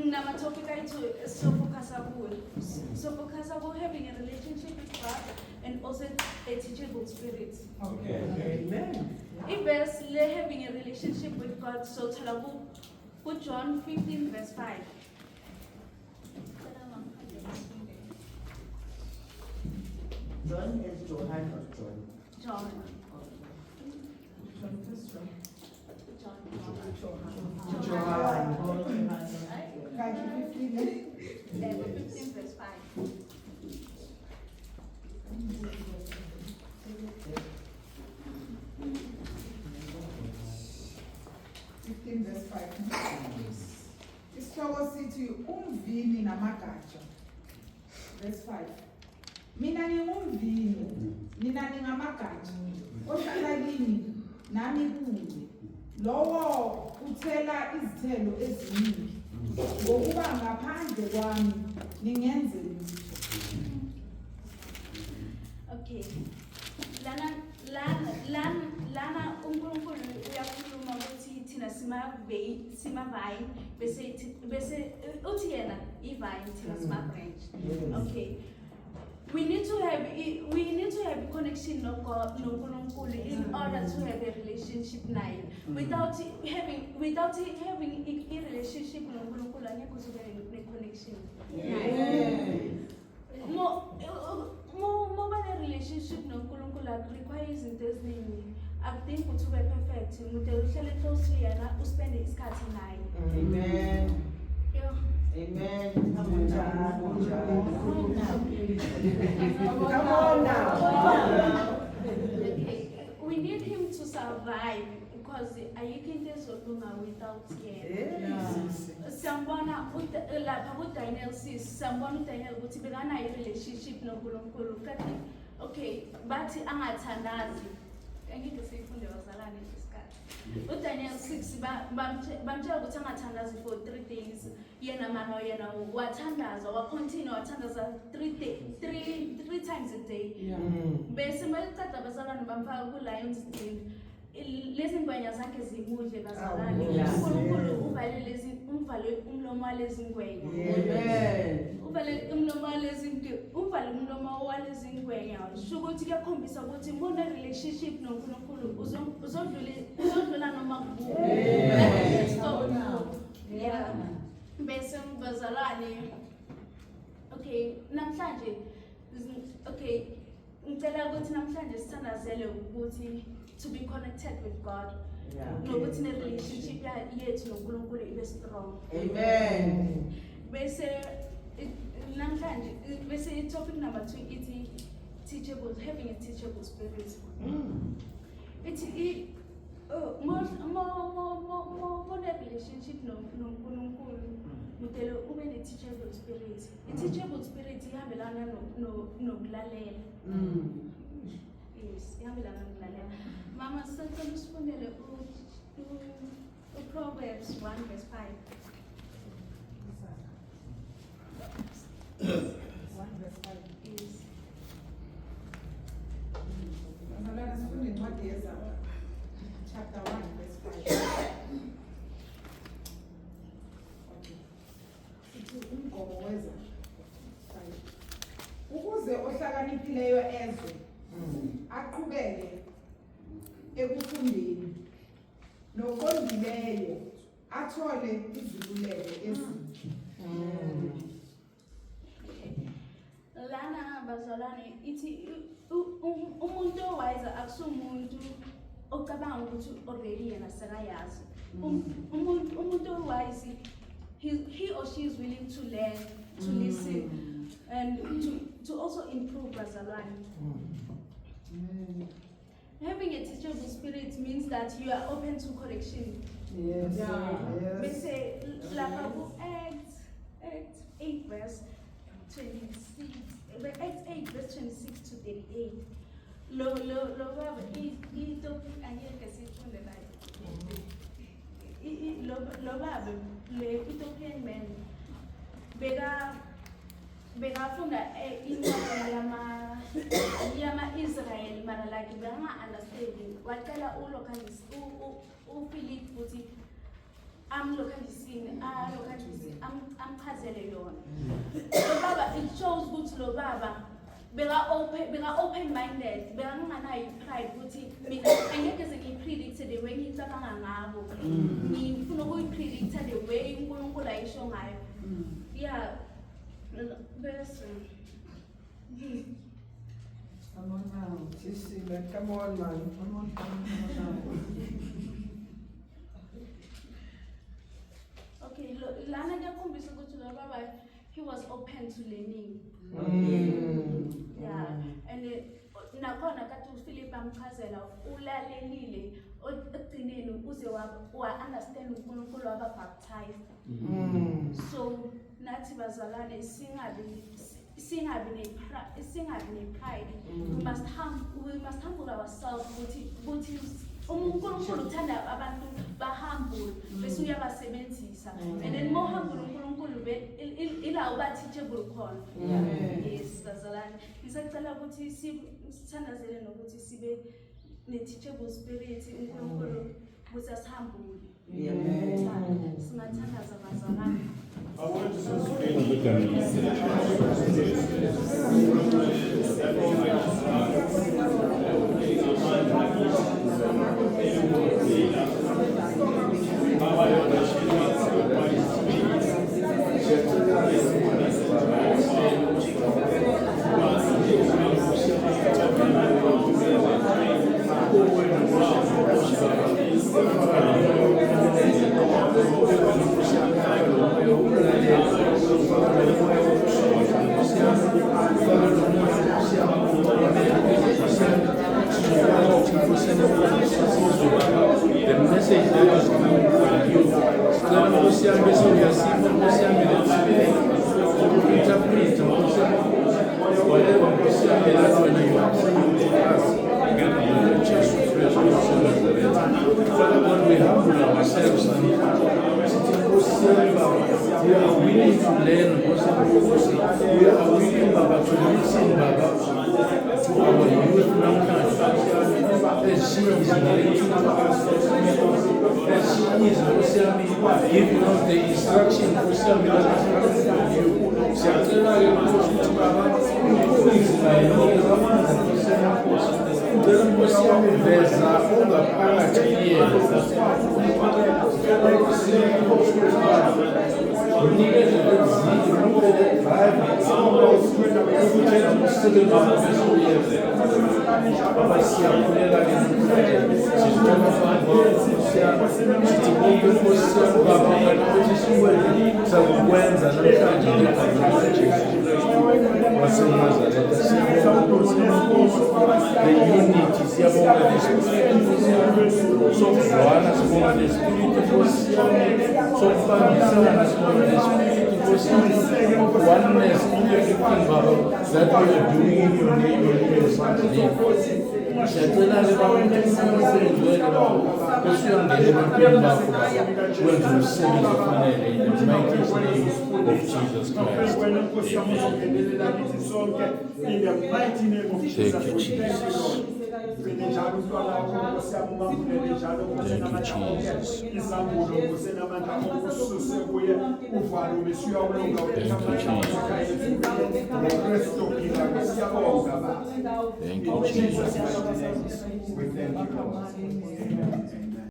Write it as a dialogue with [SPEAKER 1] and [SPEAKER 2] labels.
[SPEAKER 1] Nama topic I to Sofokasabu having a relationship with God and also a teachable spirit.
[SPEAKER 2] Okay.
[SPEAKER 3] Amen.
[SPEAKER 1] If there's having a relationship with God, so Talabu put John 15 verse 5.
[SPEAKER 3] John is Johan or John?
[SPEAKER 1] John.
[SPEAKER 3] Johan.
[SPEAKER 1] 15 verse 5.
[SPEAKER 4] 15 verse 5. Isihloko sithi umvini namagatsha. Verse 5. Mina ngingumvini, nina ningamagatsha. Ohlala kini nami kuye. Lowo uthela izithelo eziningi. Ngokuba ngaphandle kwami ningenze lutho.
[SPEAKER 1] Okay. Lana uNkulunkulu uyakhuluma ukuthi thina simavine bese uthi yena ivine thina simabranch. Okay. We need to have a connection no uNkulunkulu in order to have a relationship naye. Without having a relationship no uNkulunkulu angeke uzube ne-connection. More relationship no uNkulunkulu requires izinto eziningi. Akudingi ukuthi ube perfect. Umuntu uhlale close yana uspende isikhathi naye.
[SPEAKER 3] Amen.
[SPEAKER 1] Yeah.
[SPEAKER 3] Amen.
[SPEAKER 4] Come on now.
[SPEAKER 1] Okay. We need him to survive because ayikho into ezolunga without him. Sambona lapha kuDaniel sambona uDaniel ukuthi bekanayo relationship noNkulunkulu. Okay, bathi angathandazi. Angeke sifunde bazalane isikhathi. UDaniel 6 bamtshela ukuthi angathandazi for 3 days. Yena mama yena wathandaza, continue wathandaza 3 times a day. Bese mayicada bazalane bamfaka ku Lions Den. Lezi ngwenya zakhe zimudle bazalane. uNkulunkulu uvale umlomo walezi ngwenya.
[SPEAKER 3] Amen.
[SPEAKER 1] Uvale umlomo walezi ngwenya. Sho ukuthi kuyakhombisa ukuthi ngone relationship noNkulunkulu uzodlula noma kuphi. Yeah. Bese bazalwane. Okay, namhlanje ngicela ukuthi namhlanje sithandazele ukuthi to be connected with God. Nokuthi ne relationship yethu noNkulunkulu ibe strong.
[SPEAKER 3] Amen.
[SPEAKER 1] Bese namhlanje bese topic number 2 ithi having a teachable spirit. Ithi more relationship noNkulunkulu mudele ube ne teachable spirit. A teachable spirit ihambelana nokulalela. Yes, ihambelana nokulalela. Mama sicela usifundele Proverbs 1 verse 5.
[SPEAKER 4] 1 verse 5.
[SPEAKER 1] Yes.
[SPEAKER 4] Bazalwane sifunde incwadi yeZakhariya chapter 1 verse 5. Umgomo weza ukuze ohlakaniphileyo ezwe aqhubeke ekufundeni nokondileyo athole iziluleko ezinhle.
[SPEAKER 1] Lana bazalwane ithi umuntu owayiza akusumuntu ocabanga ukuthi already yena sekayazi. Umuntu owayizi he or she is willing to learn, to listen, and to also improve bazalwane. Having a teachable spirit means that you are open to correction.
[SPEAKER 3] Yes.
[SPEAKER 1] We say Acts 8 verse 26. Acts 8 verse 26 to 38. Lo baba topic angeke sifunde la. Lo baba le Ethiopian man bekafunda incwadi yama Israel mara like banga understanding waqala uPhilip futhi amlocalisini ngichazele yona. Lo baba it shows ukuthi lo baba beka open minded, beka nganayo pride ukuthi mina angeke ngipredict the way ngicabanga ngabo. Ngifuna ukuyipredict the way uNkulunkulu ayisho ngayo. Yeah. Bese.
[SPEAKER 3] Come on now. Sissy, come on, man. Come on now.
[SPEAKER 1] Okay, lana ngiyakhombisa ukuthi lo baba he was open to learning. Yeah, and nakhona kathi uPhilip amchazela ulalelile ogcineni uze wa understand uNkulunkulu waba baptized. So nathi bazalwane singabi ne-pride. We must humble ourselves ukuthi uNkulunkulu uthanda abantu bahumble bese uyabasebenzisa, and then more humble uNkulunkulu ila uba teachable khona. Yes, bazalwane ngisacela ukuthi sithandazele nokuthi sibe ne-teachable spirit uNkulunkulu ukuthi asihambule. Singathandaza bazalwane.
[SPEAKER 2] The message that is coming from you, whatever Father God, we humble ourselves and we are willing to learn, we are willing Baba, to listen Baba, to our youth now, as she is narrating to us, as she is giving us the instruction for some that is coming from you. The unity, siyabonga nespiritu sokuzwana sibonga nespiritu sokufambisana sibonga nespiritu oneness in everything Baba that we are doing in your name and in your son's name. Siyacela Baba ukuthi umsebenzi wenu Baba usuyongena ebantwini bakho Baba wenze umsebenzi ofanele in the mighty name of Jesus Christ.
[SPEAKER 5] In the mighty name of Jesus.
[SPEAKER 2] Thank you, Jesus. Thank you, Jesus.
[SPEAKER 5] We thank you, Lord.